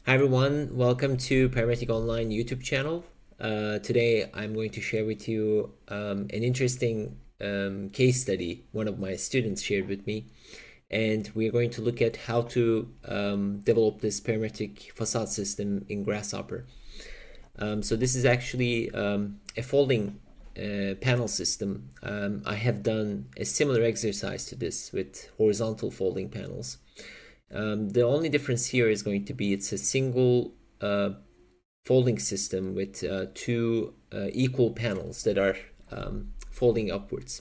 Hi everyone, welcome to Parametric Online YouTube channel. Today I'm going to share with you an interesting case study one of my students shared with me, and we're going to look at how to develop this parametric facade system in Grasshopper. So this is actually a folding panel system. I have done a similar exercise to this with horizontal folding panels. The only difference here is going to be it's a single folding system with two equal panels that are folding upwards.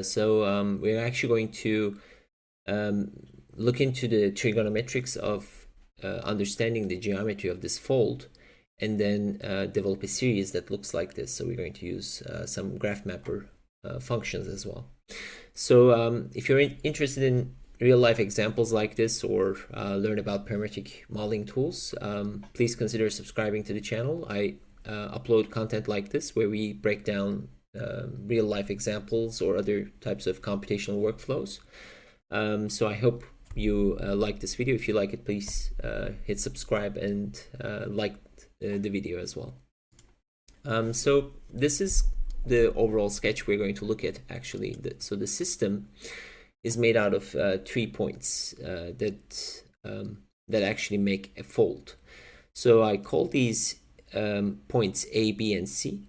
So we're actually going to look into the trigonometrics of understanding the geometry of this fold, and then develop a series that looks like this. So we're going to use some graph mapper functions as well. So if you're interested in real-life examples like this, or learn about parametric modeling tools, please consider subscribing to the channel. I upload content like this where we break down real-life examples or other types of computational workflows. So I hope you like this video. If you like it, please hit subscribe and like the video as well. So this is the overall sketch we're going to look at actually. So the system is made out of 3 points that actually make a fold. So I call these points A, B, and C.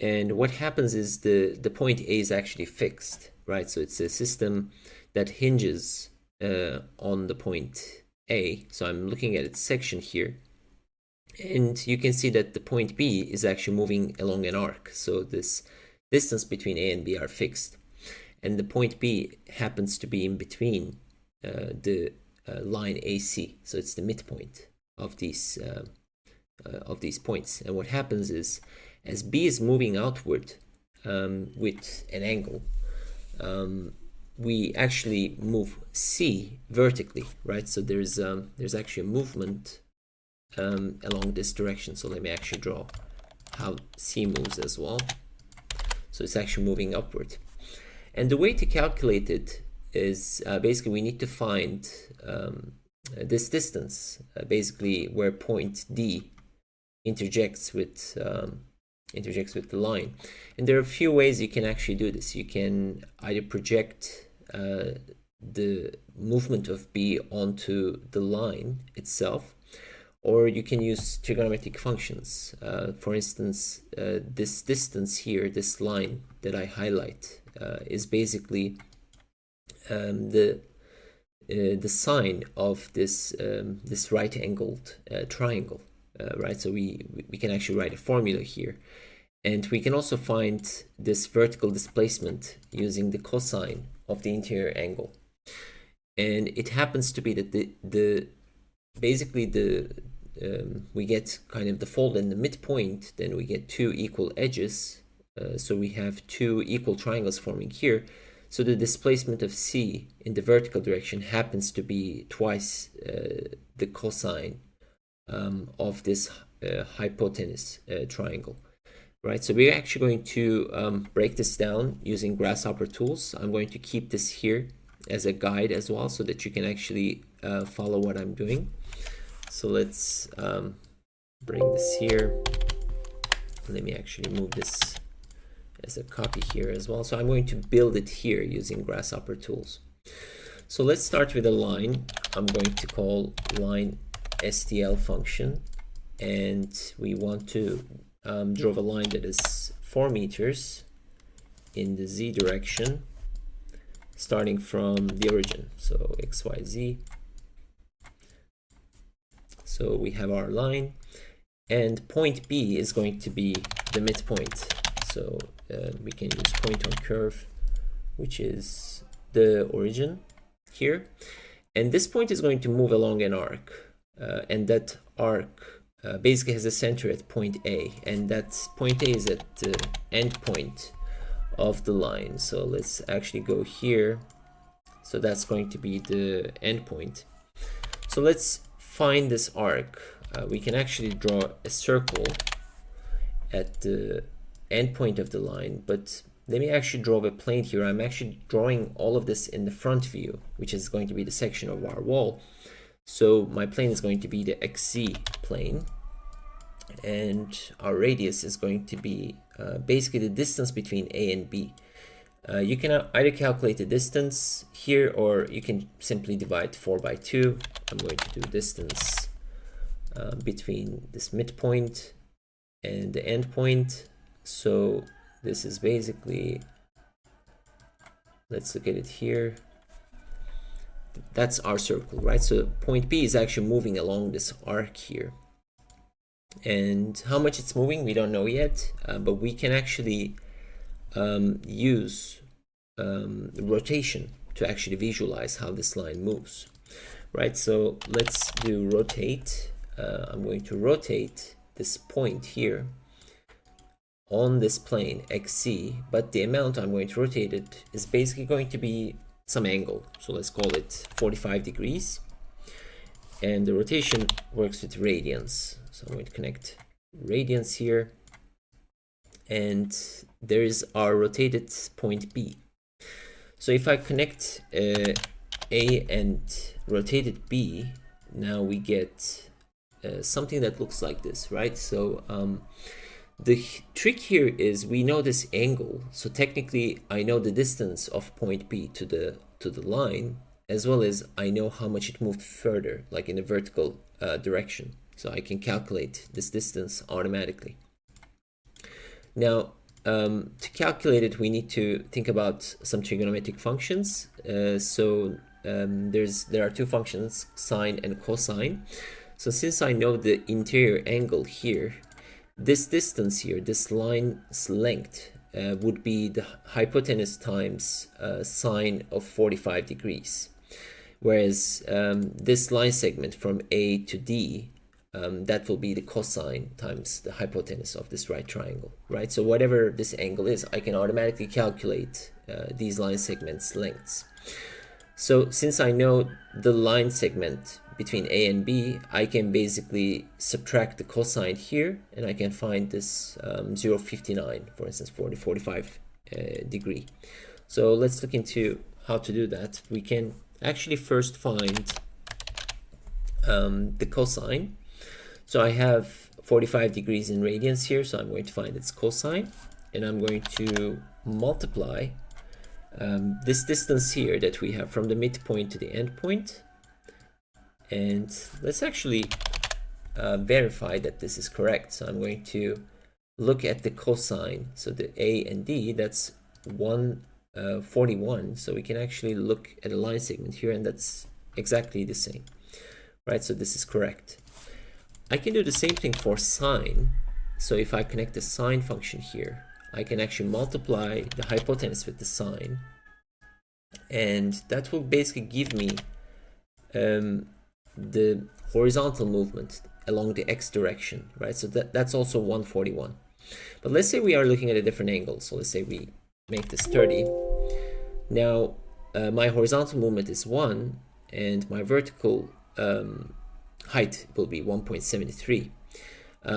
And what happens is the point A is actually fixed, right? So it's a system that hinges on the point A. So I'm looking at its section here. And you can see that the point B is actually moving along an arc. So this distance between A and B are fixed. And the point B happens to be in between the line AC. So it's the midpoint of these points. And what happens is, as B is moving outward with an angle, we actually move C vertically, right? So there's actually a movement along this direction. So let me actually draw how C moves as well. So it's actually moving upward. And the way to calculate it is basically we need to find this distance, basically where point D interjects with the line. And there are a few ways you can actually do this. You can either project the movement of B onto the line itself, or you can use trigonometric functions. For instance, this distance here, this line that I highlight, is basically the sine of this right-angled triangle, right? So we can actually write a formula here, and we can also find this vertical displacement using the cosine of the interior angle. And it happens to be that we get kind of the fold in the midpoint, then we get two equal edges. So we have two equal triangles forming here. So the displacement of C in the vertical direction happens to be twice the cosine of this hypotenuse triangle, right? So we're actually going to break this down using Grasshopper tools. I'm going to keep this here as a guide as well, so that you can actually follow what I'm doing. So let's bring this here. Let me actually move this as a copy here as well. So I'm going to build it here using Grasshopper tools. So let's start with a line. I'm going to call line STL function, and we want to draw a line that is 4 meters in the Z direction, starting from the origin, so XYZ. So we have our line, and point B is going to be the midpoint. So we can use point on curve, which is the origin here. And this point is going to move along an arc, and that arc basically has a center at point A, and that point A is at the end point of the line. So let's actually go here. So that's going to be the end point. So let's find this arc. We can actually draw a circle at the end point of the line, but let me actually draw a plane here. I'm actually drawing all of this in the front view, which is going to be the section of our wall. So my plane is going to be the XZ plane, and our radius is going to be basically the distance between A and B. You can either calculate the distance here, or you can simply divide 4 by 2. I'm going to do distance between this midpoint and the end point. So this is basically, let's look at it here. That's our circle, right? So point B is actually moving along this arc here. And how much it's moving, we don't know yet, but we can actually use rotation to actually visualize how this line moves, right? So let's do rotate. I'm going to rotate this point here on this plane XC, but the amount I'm going to rotate it is basically going to be some angle. So let's call it 45 degrees. And the rotation works with radians. So I'm going to connect radians here. And there is our rotated point B. So if I connect A and rotated B, now we get something that looks like this, right? So the trick here is we know this angle, so technically I know the distance of point B to the line, as well as I know how much it moved further, like in a vertical direction. So I can calculate this distance automatically. Now, to calculate it, we need to think about some trigonometric functions. There are two functions, sine and cosine. So since I know the interior angle here, this distance here, this line's length, would be the hypotenuse times sine of 45 degrees. Whereas this line segment from A to D, that will be the cosine times the hypotenuse of this right triangle, right? So whatever this angle is, I can automatically calculate these line segments' lengths. So since I know the line segment between A and B, I can basically subtract the cosine here, and I can find this 0.59, for instance, for the 45 degree. So let's look into how to do that. We can actually first find the cosine. So I have 45 degrees in radians here, so I'm going to find its cosine, and I'm going to multiply this distance here that we have from the midpoint to the end point. And let's actually verify that this is correct. So I'm going to look at the cosine. So the A and D, that's 141. So we can actually look at a line segment here, and that's exactly the same, right? So this is correct. I can do the same thing for sine. So if I connect the sine function here, I can actually multiply the hypotenuse with the sine, and that will basically give me the horizontal movement along the x direction, right? So that's also 141. But let's say we are looking at a different angle. So let's say we make this 30. Now my horizontal movement is 1, and my vertical height will be 1.73.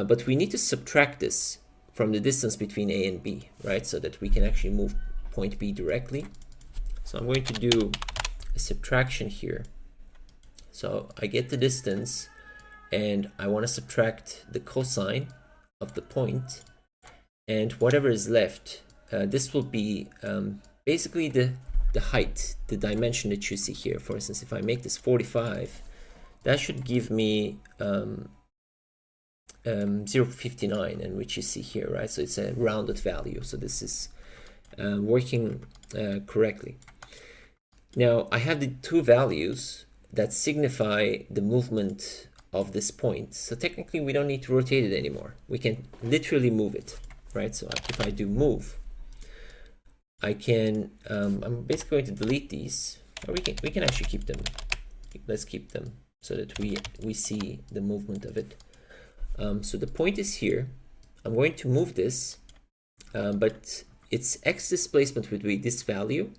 But we need to subtract this from the distance between A and B, right? So that we can actually move point B directly. So I'm going to do a subtraction here. So I get the distance, and I want to subtract the cosine of the point, and whatever is left, this will be basically the height, the dimension that you see here. For instance, if I make this 45, that should give me 0.59, and which you see here, right? So it's a rounded value. So this is working correctly. Now I have the two values that signify the movement of this point. So technically we don't need to rotate it anymore. We can literally move it, right? So if I do move, I can, I'm basically going to delete these, or we can actually keep them. Let's keep them so that we see the movement of it. So the point is here. I'm going to move this, but its x displacement would be this value.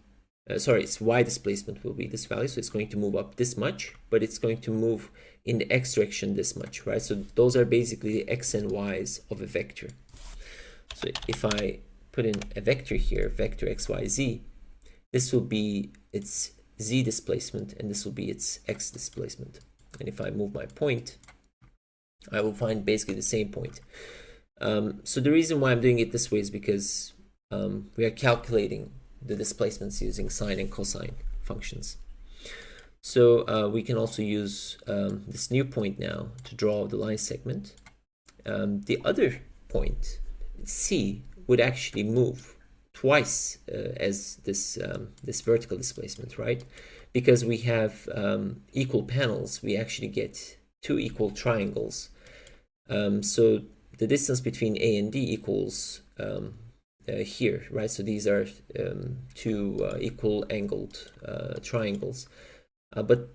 Its y displacement will be this value. So it's going to move up this much, but it's going to move in the x direction this much, right? So those are basically the x and y's of a vector. So if I put in a vector here, vector x, y, z, this will be its z displacement, and this will be its x displacement. and if I move my point, I will find basically the same point. So the reason why I'm doing it this way is because we are calculating the displacements using sine and cosine functions. So we can also use this new point now to draw the line segment. The other point, C, would actually move twice as this vertical displacement, right? Because we have equal panels, we actually get two equal triangles. So the distance between A and D equals here, right? So these are two equal angled triangles. But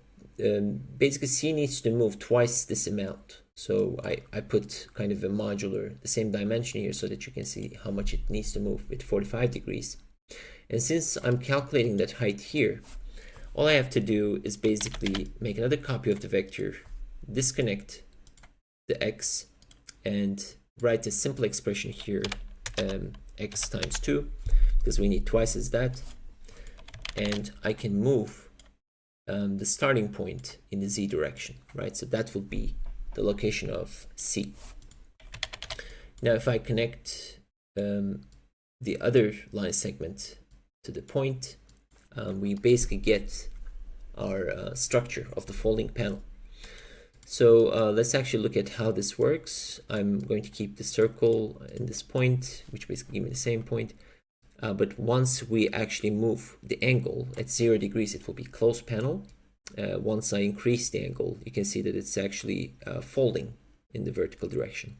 basically C needs to move twice this amount. So I put kind of a modular, the same dimension here, so that you can see how much it needs to move with 45 degrees. And since I'm calculating that height here, all I have to do is basically make another copy of the vector, disconnect the x, and write a simple expression here, x times 2, because we need twice as that. And I can move the starting point in the z direction, right? So that will be the location of C. Now if I connect the other line segment to the point, we basically get our structure of the folding panel. So let's actually look at how this works. I'm going to keep the circle in this point, which basically gives me the same point. But once we actually move the angle at 0 degrees, it will be closed panel. Once I increase the angle, you can see that it's actually folding in the vertical direction.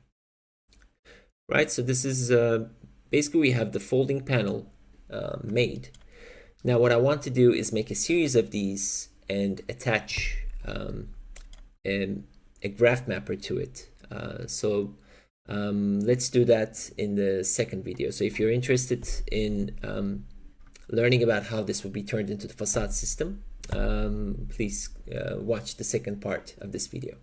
Right, so this is basically we have the folding panel made. Now what I want to do is make a series of these and attach a graph mapper to it. Let's do that in the second video. So if you're interested in learning about how this would be turned into the facade system, please watch the second part of this video.